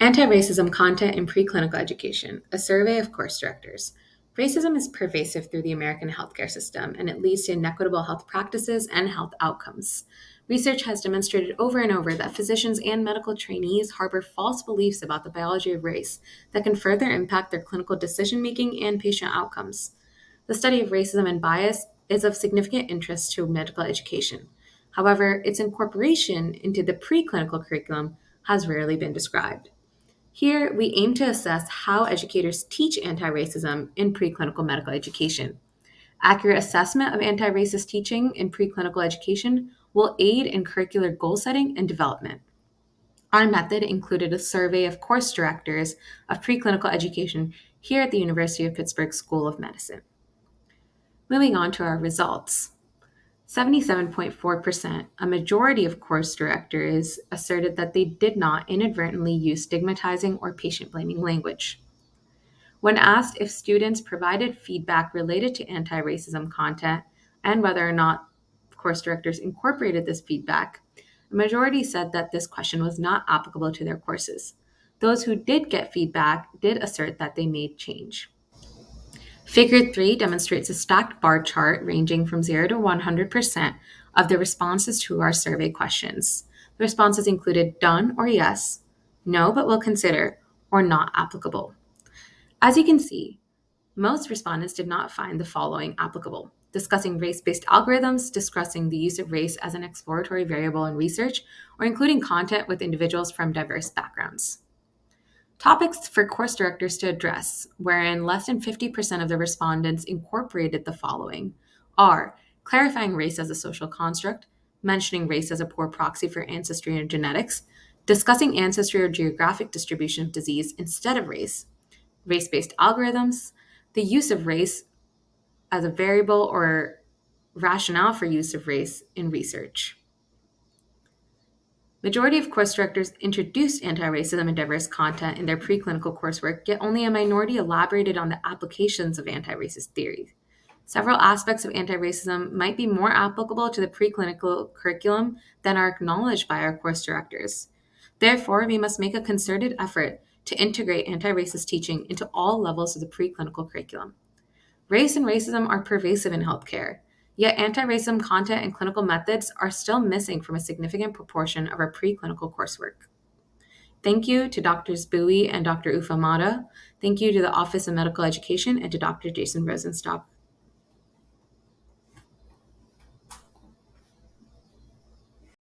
Anti-racism content in preclinical education, a survey of course directors. Racism is pervasive through the American healthcare system, and it leads to inequitable health practices and health outcomes. Research has demonstrated over and over that physicians and medical trainees harbor false beliefs about the biology of race that can further impact their clinical decision making and patient outcomes. The study of racism and bias is of significant interest to medical education. However, its incorporation into the preclinical curriculum has rarely been described. Here, we aim to assess how educators teach anti racism in preclinical medical education. Accurate assessment of anti racist teaching in preclinical education will aid in curricular goal setting and development. Our method included a survey of course directors of preclinical education here at the University of Pittsburgh School of Medicine. Moving on to our results. 77.4%, a majority of course directors, asserted that they did not inadvertently use stigmatizing or patient blaming language. When asked if students provided feedback related to anti racism content and whether or not course directors incorporated this feedback, a majority said that this question was not applicable to their courses. Those who did get feedback did assert that they made change. Figure 3 demonstrates a stacked bar chart ranging from 0 to 100% of the responses to our survey questions. The responses included done or yes, no but will consider, or not applicable. As you can see, most respondents did not find the following applicable: discussing race-based algorithms, discussing the use of race as an exploratory variable in research, or including content with individuals from diverse backgrounds. Topics for course directors to address, wherein less than 50% of the respondents incorporated the following, are clarifying race as a social construct, mentioning race as a poor proxy for ancestry and genetics, discussing ancestry or geographic distribution of disease instead of race, race-based algorithms, the use of race as a variable or rationale for use of race in research. Majority of course directors introduced anti-racism and diverse content in their preclinical coursework, yet only a minority elaborated on the applications of anti-racist theories. Several aspects of anti-racism might be more applicable to the preclinical curriculum than are acknowledged by our course directors. Therefore, we must make a concerted effort to integrate anti-racist teaching into all levels of the preclinical curriculum. Race and racism are pervasive in healthcare, yet anti-racism content and clinical methods are still missing from a significant proportion of our preclinical coursework. Thank you to Drs. Bowie and Dr. Ufomata. Thank you to the Office of Medical Education and to Dr. Jason Rosenstock.